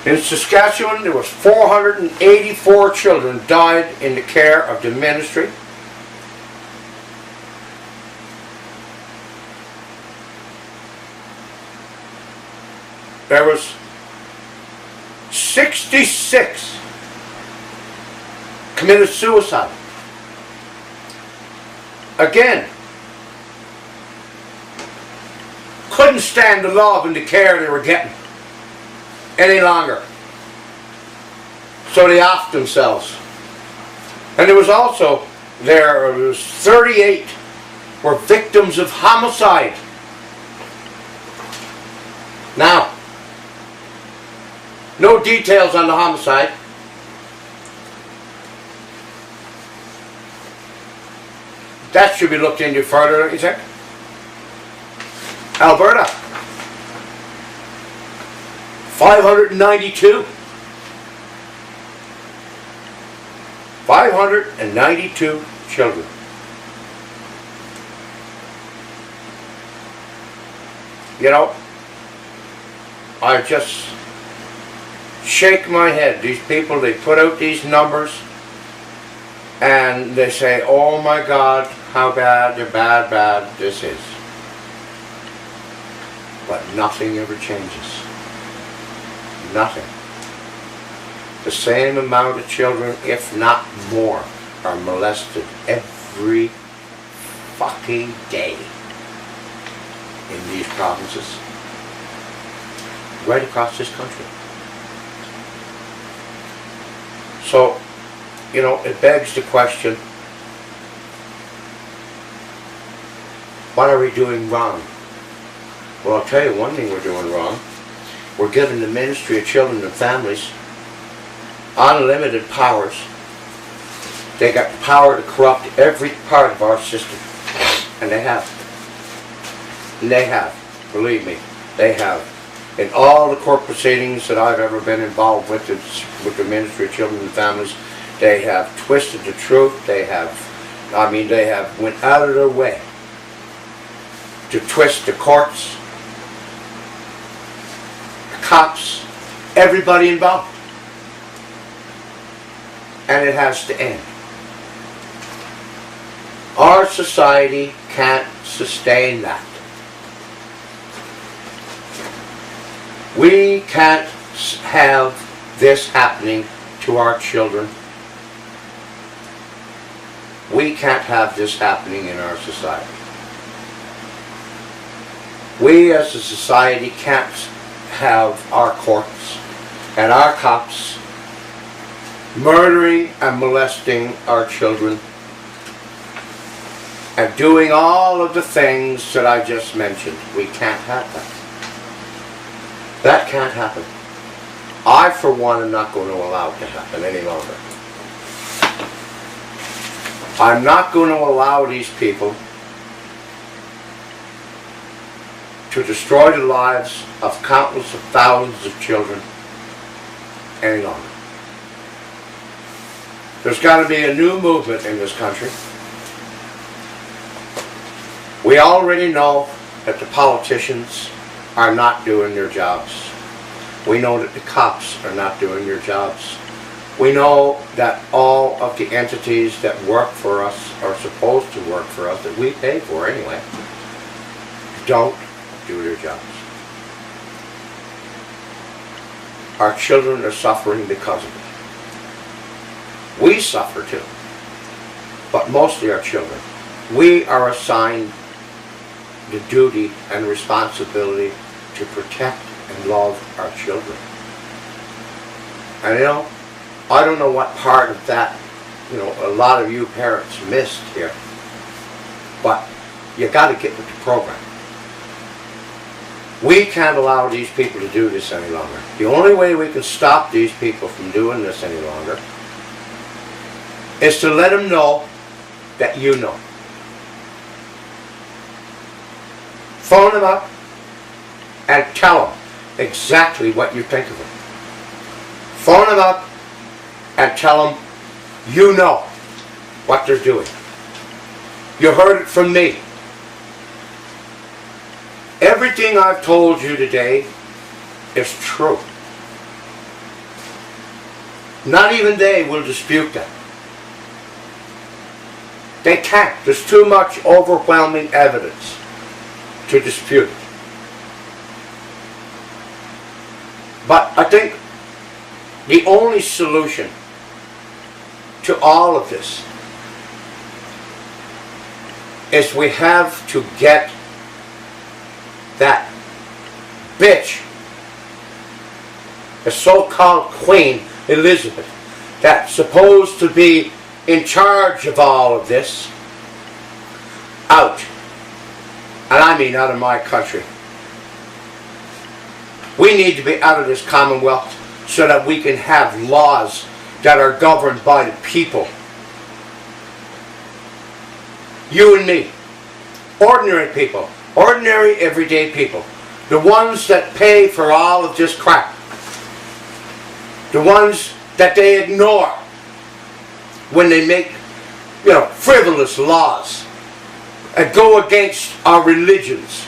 In Saskatchewan, there was 484 children died in the care of the ministry. There was 66 committed suicide. Again, couldn't stand the love and the care they were getting any longer. So they offed themselves. And there was also, there was 38 were victims of homicide. Now, no details on the homicide. That should be looked into further, don't you think? Alberta, 592. 592 children. You know, I just shake my head. These people, they put out these numbers and they say, oh my God, how bad, bad this is. But nothing ever changes. Nothing. The same amount of children, if not more, are molested every fucking day in these provinces. Right across this country. So, you know, it begs the question, what are we doing wrong? Well, I'll tell you one thing we're doing wrong. We're giving the Ministry of Children and Families unlimited powers. They got the power to corrupt every part of our system. And they have. And they have. Believe me, they have. In all the court proceedings that I've ever been involved with the Ministry of Children and Families, they have twisted the truth. They have, they have went out of their way to twist the courts, the cops, everybody involved. And it has to end. Our society can't sustain that. We can't have this happening to our children. We can't have this happening in our society. We as a society can't have our courts and our cops murdering and molesting our children and doing all of the things that I just mentioned. We can't have that. That can't happen. I, for one, am not going to allow it to happen any longer. I'm not going to allow these people to destroy the lives of countless of thousands of children any longer. There's got to be a new movement in this country. We already know that the politicians are not doing their jobs. We know that the cops are not doing their jobs. We know that all of the entities that work for us, are supposed to work for us, that we pay for anyway, don't do their jobs. Our children are suffering because of it. We suffer too, but mostly our children. We are assigned the duty and responsibility to protect and love our children. And you know, I don't know what part of that, you know, a lot of you parents missed here, but you got to get with the program. We can't allow these people to do this any longer. The only way we can stop these people from doing this any longer is to let them know that you know. Phone them up and tell them exactly what you think of them. Phone them up and tell them you know what they're doing. You heard it from me. Everything I've told you today is true. Not even they will dispute that. They can't. There's too much overwhelming evidence to dispute it. But I think the only solution to all of this is we have to get that bitch, the so-called Queen Elizabeth, that's supposed to be in charge of all of this, out. And I mean out of my country. We need to be out of this Commonwealth so that we can have laws that are governed by the people. You and me. Ordinary people. Ordinary, everyday people. The ones that pay for all of this crap. The ones that they ignore when they make, frivolous laws and go against our religions.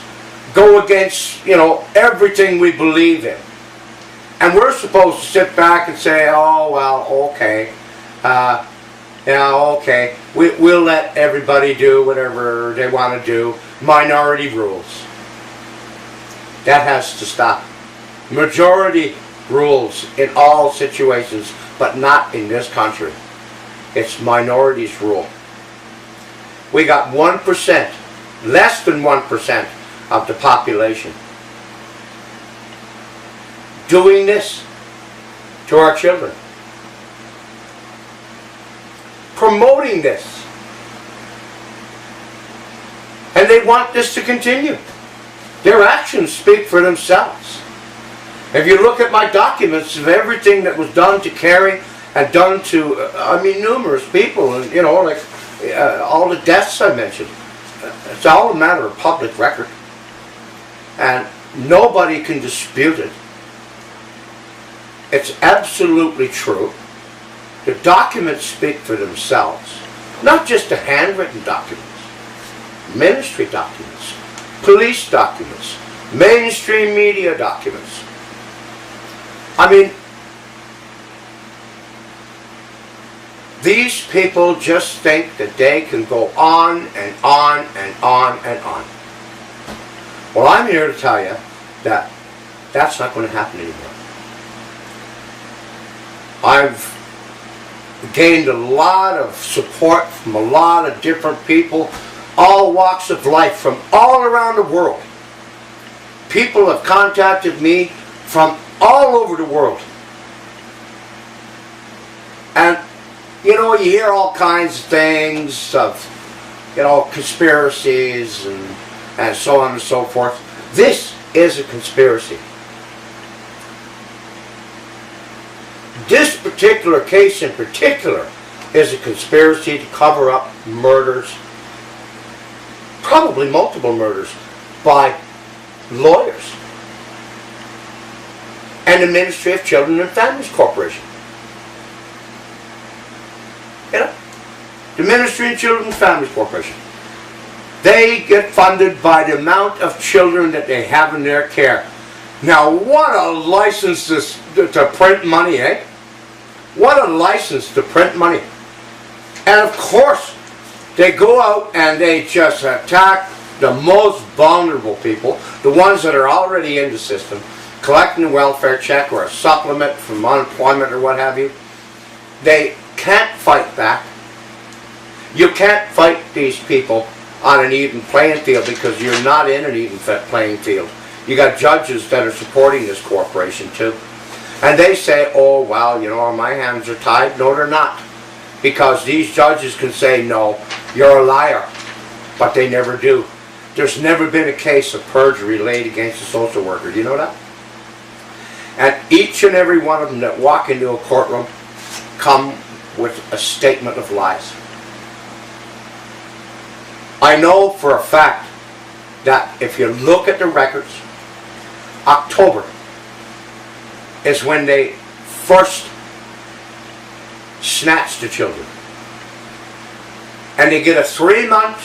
Go against, everything we believe in. And we're supposed to sit back and say, oh, well, okay. Okay. We'll let everybody do whatever they want to do. Minority rules. That has to stop. Majority rules in all situations, but not in this country. It's minorities rule. We got 1%, less than 1% of the population doing this to our children. Promoting this. And they want this to continue. Their actions speak for themselves. If you look at my documents of everything that was done to Kerry and done to, numerous people, and all the deaths I mentioned, it's all a matter of public record. And nobody can dispute it. It's absolutely true. The documents speak for themselves. Not just the handwritten documents. Ministry documents. Police documents. Mainstream media documents. These people just think that they can go on and on and on and on. Well, I'm here to tell you that that's not going to happen anymore. I've gained a lot of support from a lot of different people, all walks of life from all around the world. People have contacted me from all over the world. And, you hear all kinds of things of, conspiracies and so on and so forth. This is a conspiracy. This particular case in particular is a conspiracy to cover up murders, probably multiple murders, by lawyers and the Ministry of Children and Families Corporation. The Ministry of Children and Families Corporation. They get funded by the amount of children that they have in their care. Now, what a license to print money, eh? What a license to print money. And of course, they go out and they just attack the most vulnerable people, the ones that are already in the system, collecting a welfare check or a supplement from unemployment or what have you. They can't fight back. You can't fight these people on an even playing field because you're not in an even playing field. You got judges that are supporting this corporation too. And they say, oh, well, my hands are tied. No, they're not. Because these judges can say, no, you're a liar. But they never do. There's never been a case of perjury laid against a social worker. Do you know that? And each and every one of them that walk into a courtroom come with a statement of lies. I know for a fact that if you look at the records, October is when they first snatch the children. And they get a 3-month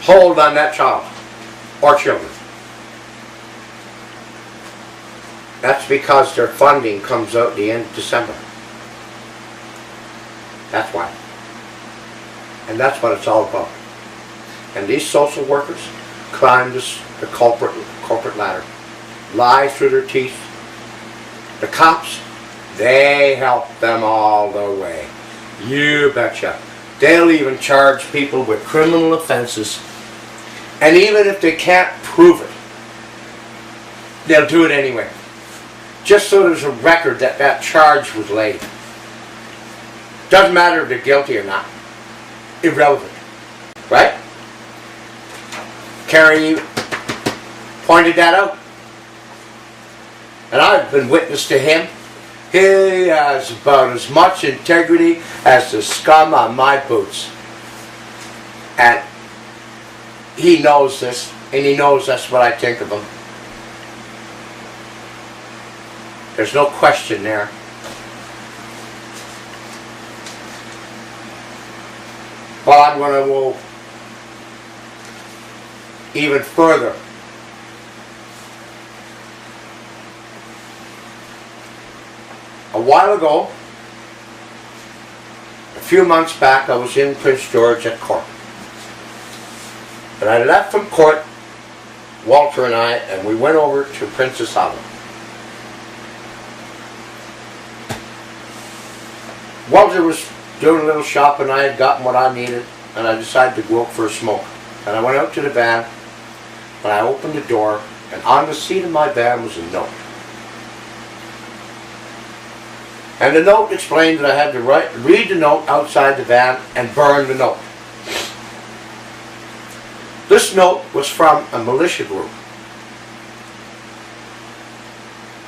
hold on that child or children. That's because their funding comes out the end of December. That's why. And that's what it's all about. And these social workers climb the corporate ladder, lie through their teeth. The cops, they help them all the way. You betcha. They'll even charge people with criminal offenses. And even if they can't prove it, they'll do it anyway. Just so there's a record that that charge was laid. Doesn't matter if they're guilty or not. Irrelevant. Right? Kerry pointed that out. And I've been witness to him. He has about as much integrity as the scum on my boots. And he knows this, and he knows that's what I think of him. There's no question there. But I'm going to go even further. A while ago, a few months back, I was in Prince George at court. And I left from court, Walter and I, and we went over to Princess Island. Walter was doing a little shopping. I had gotten what I needed, and I decided to go out for a smoke. And I went out to the van, and I opened the door, and on the seat of my van was a note. And the note explained that I had to read the note outside the van and burn the note. This note was from a militia group.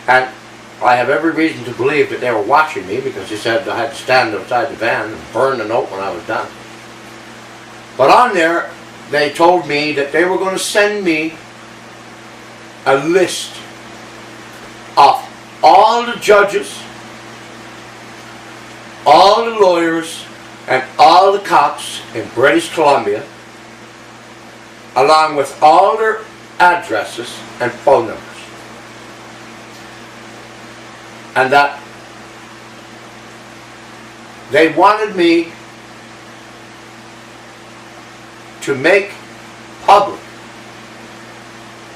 And I have every reason to believe that they were watching me, because they said I had to stand outside the van and burn the note when I was done. But on there, they told me that they were going to send me a list of all the judges, all the lawyers, and all the cops in British Columbia, along with all their addresses and phone numbers. And that they wanted me to make public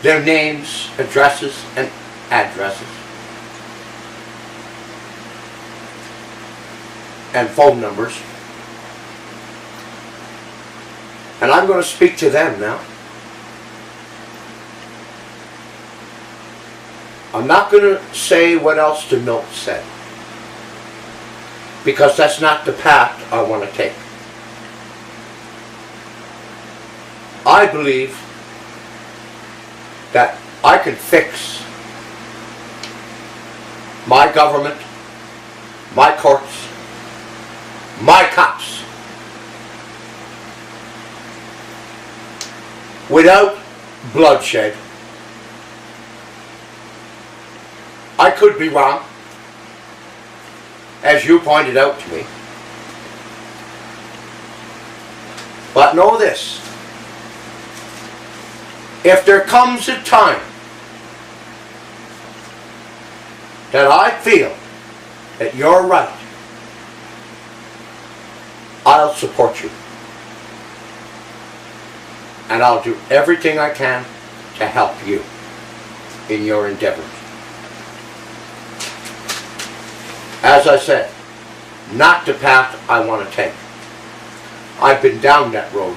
their names, addresses, and addresses, and phone numbers. And I'm going to speak to them now. I'm not going to say what else the note said, because that's not the path I want to take. I believe that I can fix my government, my courts, my cops without bloodshed. I could be wrong, as you pointed out to me. But know this: if there comes a time that I feel that you're right, I'll support you. And I'll do everything I can to help you in your endeavors. As I said, not the path I want to take. I've been down that road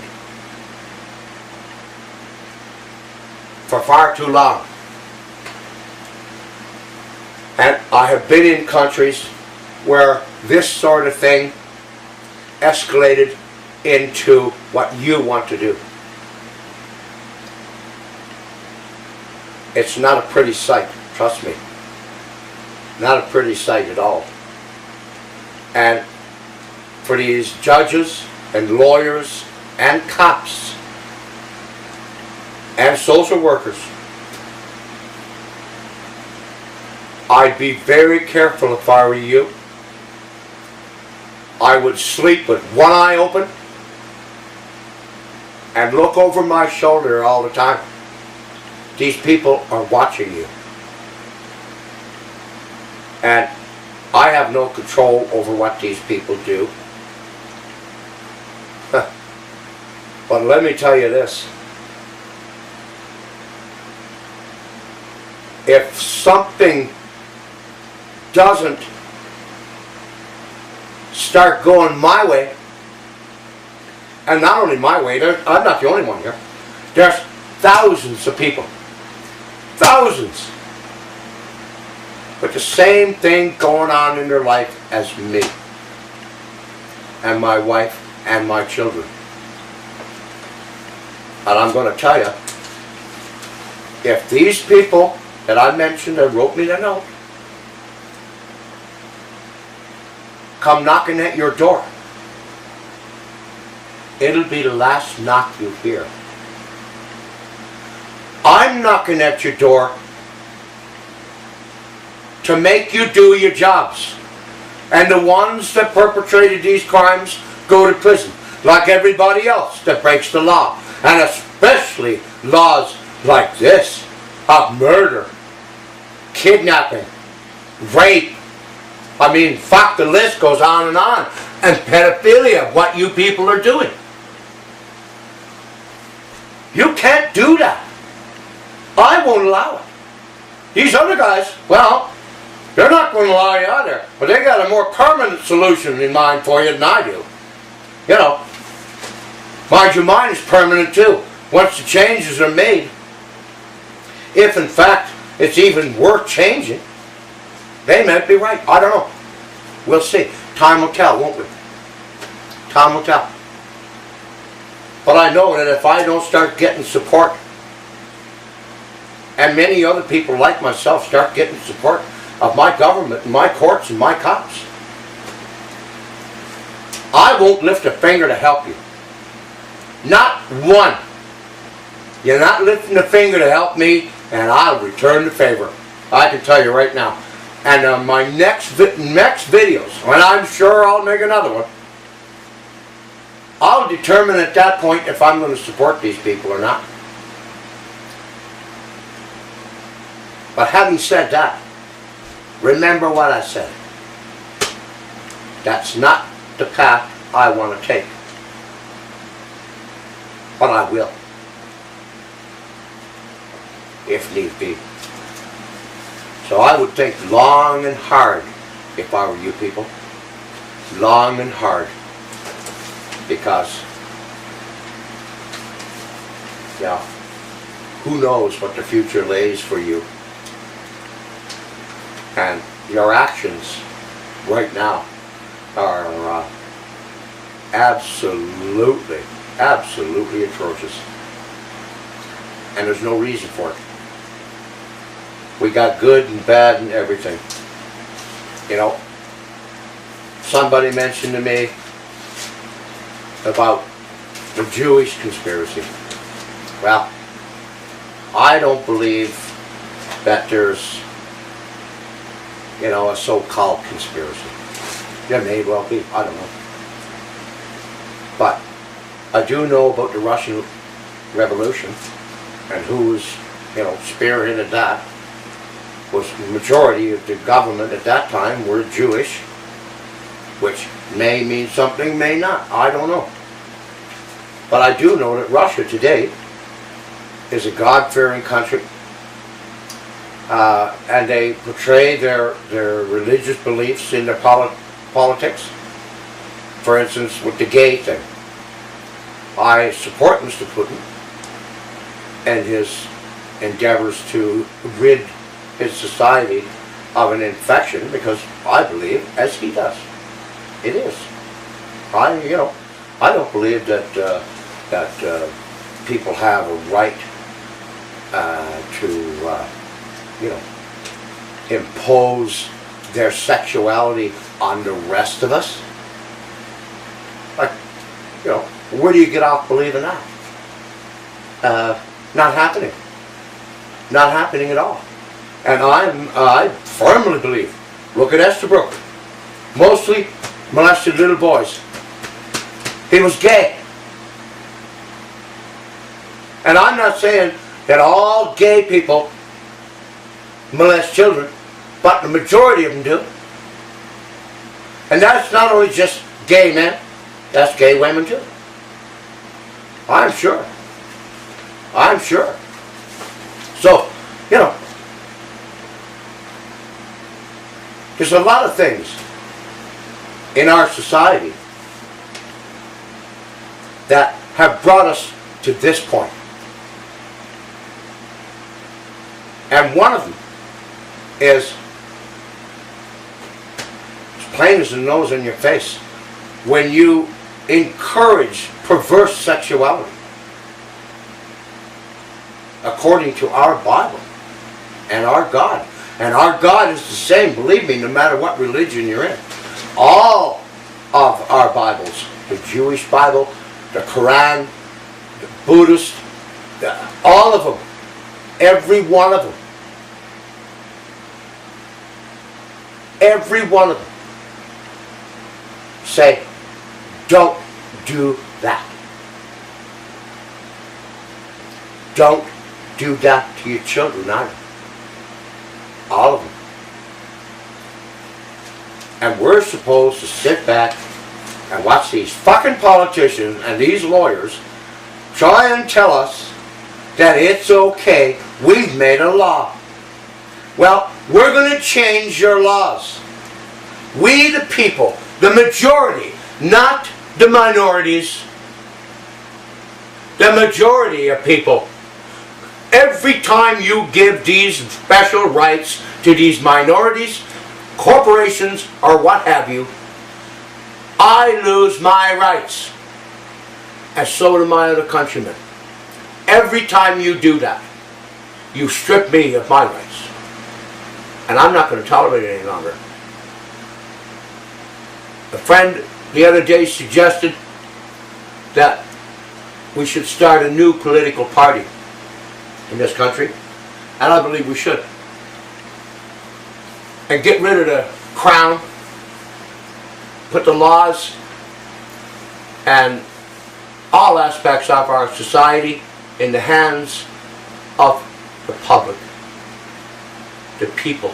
for far too long. And I have been in countries where this sort of thing escalated into what you want to do. It's not a pretty sight, trust me. Not a pretty sight at all. And for these judges and lawyers and cops and social workers, I'd be very careful if I were you. I would sleep with one eye open and look over my shoulder all the time. These people are watching you. And I have no control over what these people do. But let me tell you this. If something doesn't start going my way, and not only my way, I'm not the only one here. There's thousands of people. Thousands. With the same thing going on in their life as me. And my wife and my children. And I'm going to tell you, if these people that I mentioned that wrote me the note come knocking at your door, it'll be the last knock you hear. I'm knocking at your door to make you do your jobs. And the ones that perpetrated these crimes go to prison, like everybody else that breaks the law. And especially laws like this, of murder, kidnapping, rape. I mean, fuck, the list goes on. And pedophilia, what you people are doing. You can't do that. I won't allow it. These other guys, well, they're not going to allow you out there. But they got a more permanent solution in mind for you than I do. You know, mind you, mine is permanent too. Once the changes are made, if in fact it's even worth changing, they might be right. I don't know. We'll see. Time will tell, won't we? Time will tell. But I know that if I don't start getting support, and many other people like myself start getting support of my government and my courts and my cops, I won't lift a finger to help you. Not one. You're not lifting a finger to help me, and I'll return the favor. I can tell you right now. And on my next videos, and I'm sure I'll make another one, I'll determine at that point if I'm going to support these people or not. But having said that, remember what I said. That's not the path I want to take. But I will. If need be. So I would think long and hard if I were you people. Long and hard. Because, yeah, who knows what the future lays for you. And your actions right now are absolutely atrocious. And there's no reason for it. We got good and bad and everything. You know, somebody mentioned to me about the Jewish conspiracy. Well, I don't believe that there's, you know, a so-called conspiracy. There may well be, I don't know. But I do know about the Russian Revolution and who's, you know, spearheaded that. Was the majority of the government at that time were Jewish, which may mean something, may not. I don't know. But I do know that Russia today is a God-fearing country, and they portray their religious beliefs in their politics. For instance, with the gay thing. I support Mr. Putin and his endeavors to rid his society of an infection, because I believe, as he does, it is. I don't believe that people have a right to impose their sexuality on the rest of us. Like, where do you get off believing that? Not happening. Not happening at all. And I firmly believe, look at Estabrook, mostly molested little boys. He was gay. And I'm not saying that all gay people molest children, but the majority of them do. And that's not only just gay men, that's gay women too. I'm sure. I'm sure. So, you know, there's a lot of things in our society that have brought us to this point. And one of them is as plain as the nose in your face. When you encourage perverse sexuality, according to our Bible and our God. And our God is the same, believe me, no matter what religion you're in. All of our Bibles, the Jewish Bible, the Quran, the Buddhist, all of them, every one of them, every one of them say, don't do that. Don't do that to your children either. All of them. And we're supposed to sit back and watch these fucking politicians and these lawyers try and tell us that it's okay, we've made a law. Well, we're going to change your laws. We the people, the majority, not the minorities, the majority of people. Every time you give these special rights to these minorities, corporations, or what have you, I lose my rights. And so do my other countrymen. Every time you do that, you strip me of my rights. And I'm not going to tolerate it any longer. A friend the other day suggested that we should start a new political party in this country, and I believe we should. And get rid of the crown, put the laws and all aspects of our society in the hands of the public, the people.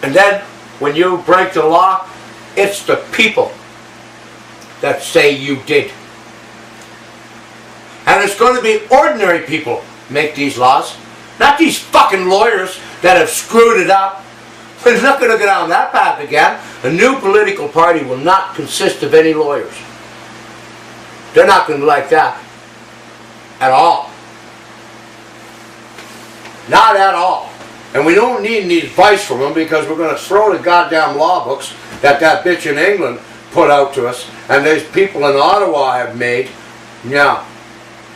And then when you break the law, it's the people that say you did. And it's going to be ordinary people make these laws, not these fucking lawyers that have screwed it up. We're not going to go down that path again. A new political party will not consist of any lawyers. They're not going to like that at all. Not at all. And we don't need any advice from them, because we're going to throw the goddamn law books that bitch in England put out to us, and these people in Ottawa have made. Yeah,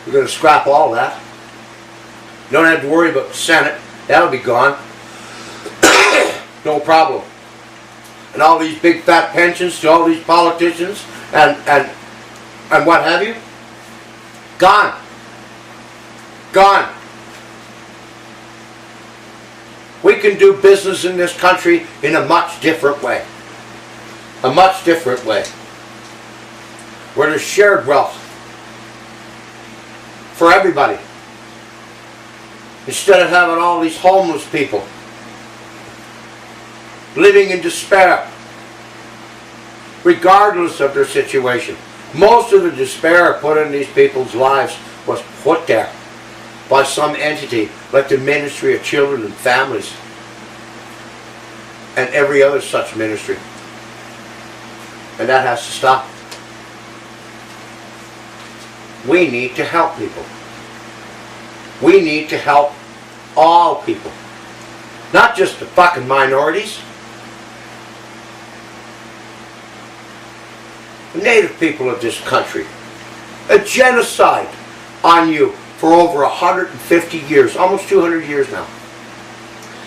we're going to scrap all that. You don't have to worry about the Senate. That'll be gone. No problem. And all these big fat pensions to all these politicians and what have you. Gone. Gone. We can do business in this country in a much different way. A much different way. Where there's shared wealth for everybody. Instead of having all these homeless people living in despair, regardless of their situation. Most of the despair put in these people's lives was put there by some entity like the Ministry of Children and Families and every other such ministry. And that has to stop. We need to help people. We need to help all people. Not just the fucking minorities. The native people of this country. A genocide on you for over 150 years, almost 200 years now.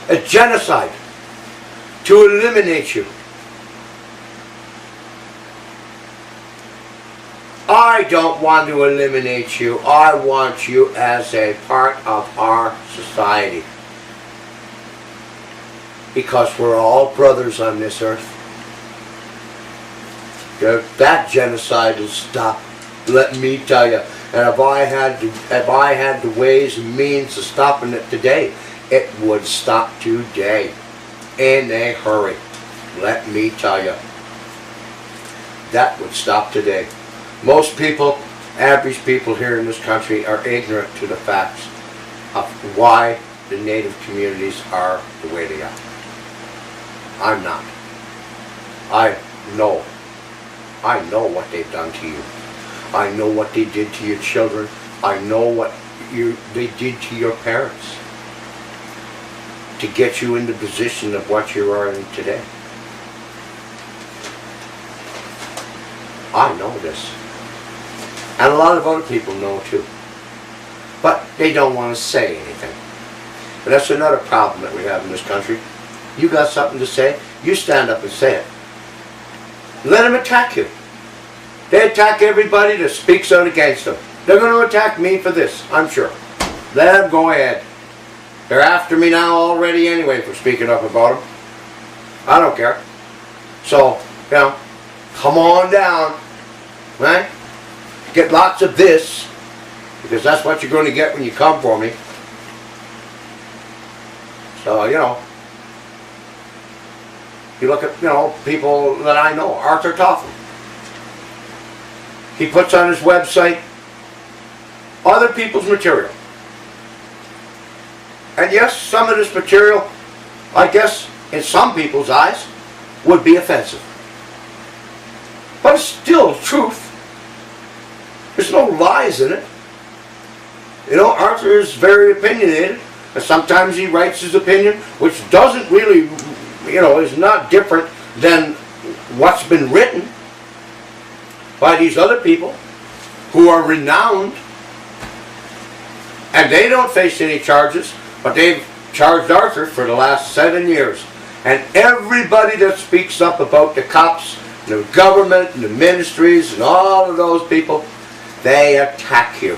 A genocide to eliminate you. I don't want to eliminate you. I want you as a part of our society. Because we're all brothers on this earth. That genocide will stop. Let me tell you. And if I had the ways and means of stopping it today, it would stop today. In a hurry. Let me tell you. That would stop today. Most people, average people here in this country, are ignorant to the facts of why the Native communities are the way they are. I'm not. I know what they've done to you. I know what they did to your children. I know what they did to your parents to get you in the position of what you are in today. I know this. And a lot of other people know too. But they don't want to say anything. But that's another problem that we have in this country. You got something to say, you stand up and say it. Let them attack you. They attack everybody that speaks out against them. They're going to attack me for this, I'm sure. Let them go ahead. They're after me now already anyway for speaking up about them. I don't care. So, you know, come on down. Right? Get lots of this, because that's what you're going to get when you come for me. So, you know, you look at, you know, people that I know, Arthur Toffel. He puts on his website other people's material. And yes, some of this material, I guess, in some people's eyes, would be offensive. But it's still truth. There's no lies in it. You know, Arthur is very opinionated, and sometimes he writes his opinion, which doesn't really, you know, is not different than what's been written by these other people who are renowned, and they don't face any charges, but they've charged Arthur for the last 7 years. And everybody that speaks up about the cops, the government, and the ministries, and all of those people, they attack you.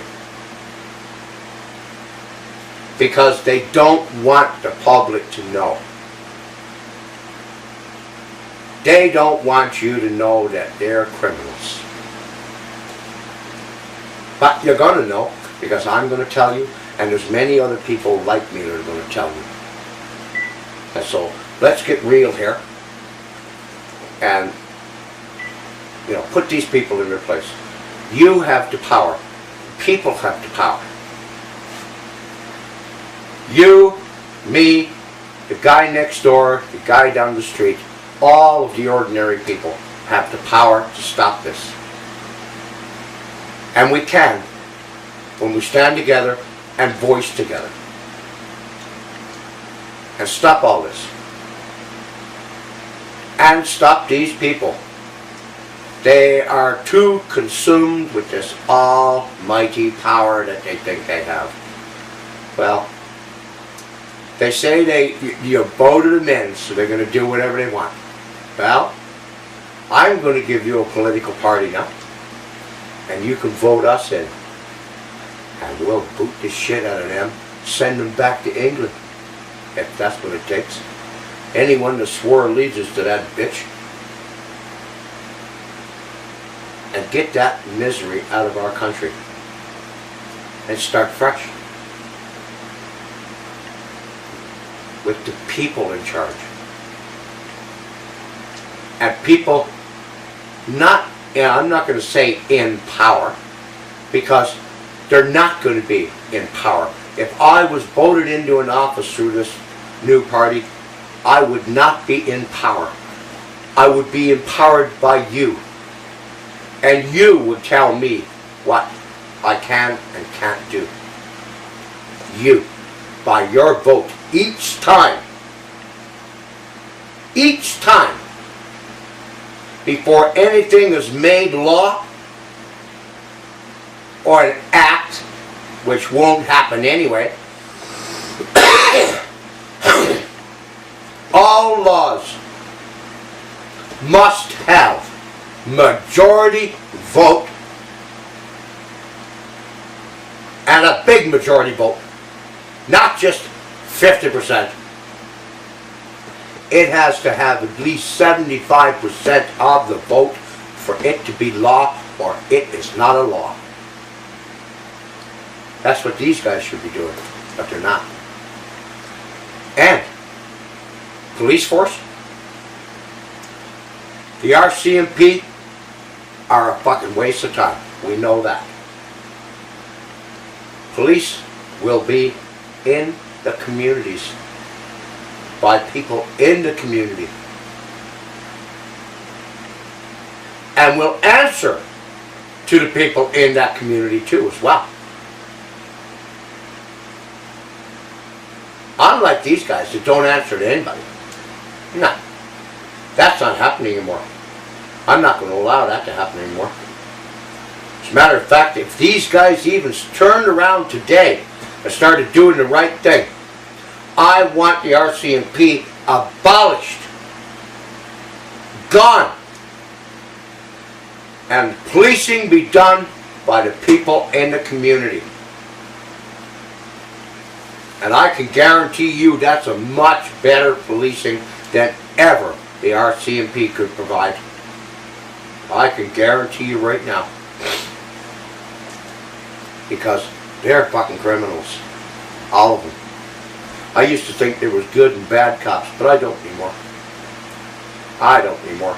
Because they don't want the public to know. They don't want you to know that they're criminals. But you're going to know, because I'm going to tell you, and there's many other people like me that are going to tell you. And so, let's get real here. And, you know, put these people in their place. You have the power. People have the power. You, me, the guy next door, the guy down the street, all of the ordinary people have the power to stop this. And we can when we stand together and voice together. And stop all this. And stop these people. They are too consumed with this almighty power that they think they have. Well, they say you voted them in, so they're going to do whatever they want. Well, I'm going to give you a political party now, and you can vote us in. And we'll boot the shit out of them, send them back to England, if that's what it takes. Anyone that swore allegiance to that bitch. And get that misery out of our country. And start fresh. With the people in charge. And people not, I'm not going to say in power, because they're not going to be in power. If I was voted into an office through this new party, I would not be in power. I would be empowered by you. And you would tell me what I can and can't do. You, by your vote, each time, before anything is made law, or an act, which won't happen anyway, all laws must have majority vote, and a big majority vote, not just 50%. It has to have at least 75% of the vote for it to be law, or it is not a law. That's what these guys should be doing, but they're not. And police force, the RCMP, are a fucking waste of time. We know that. Police will be in the communities by people in the community and will answer to the people in that community too as well. Unlike these guys that don't answer to anybody. No. That's not happening anymore. I'm not going to allow that to happen anymore. As a matter of fact, if these guys even turned around today and started doing the right thing, I want the RCMP abolished. Gone. And policing be done by the people in the community. And I can guarantee you that's a much better policing than ever the RCMP could provide. I can guarantee you right now. Because they're fucking criminals. All of them. I used to think there was good and bad cops, but I don't anymore. I don't anymore.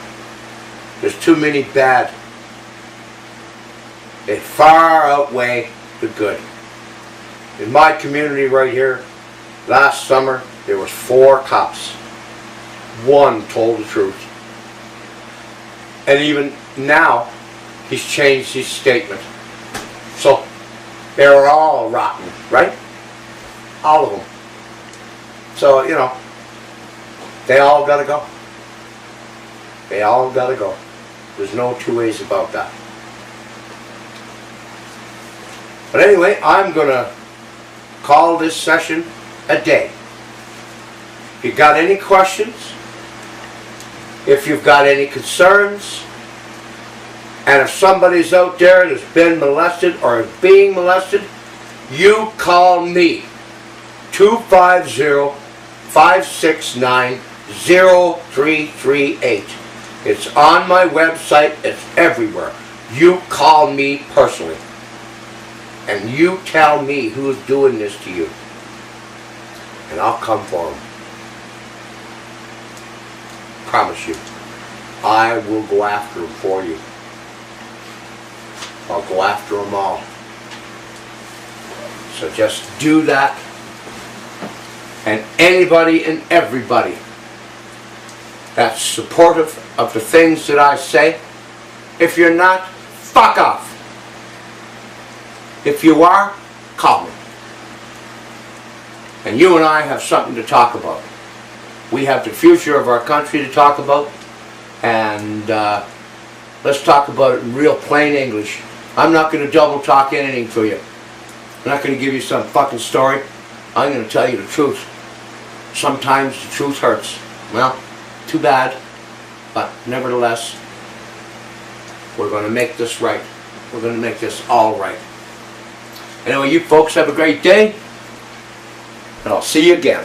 There's too many bad. They far outweigh the good. In my community right here, last summer, there was 4 cops. 1 told the truth. And even now, he's changed his statement. So, they're all rotten, right? All of them. So, you know, they all gotta go. They all gotta go. There's no two ways about that. But anyway, I'm gonna call this session a day. If you've got any questions, if you've got any concerns, and if somebody's out there that's been molested or is being molested, you call me. 250-569-0338. It's on my website. It's everywhere. You call me personally. And you tell me who's doing this to you. And I'll come for them. Promise you. I will go after them for you. I'll go after them all. So just do that. And anybody and everybody that's supportive of the things that I say, if you're not, fuck off. If you are, call me. And you and I have something to talk about. We have the future of our country to talk about. And let's talk about it in real plain English. I'm not going to double talk anything to you. I'm not going to give you some fucking story. I'm going to tell you the truth. Sometimes the truth hurts. Well, too bad. But nevertheless, we're going to make this right. We're going to make this all right. Anyway, you folks have a great day. And I'll see you again.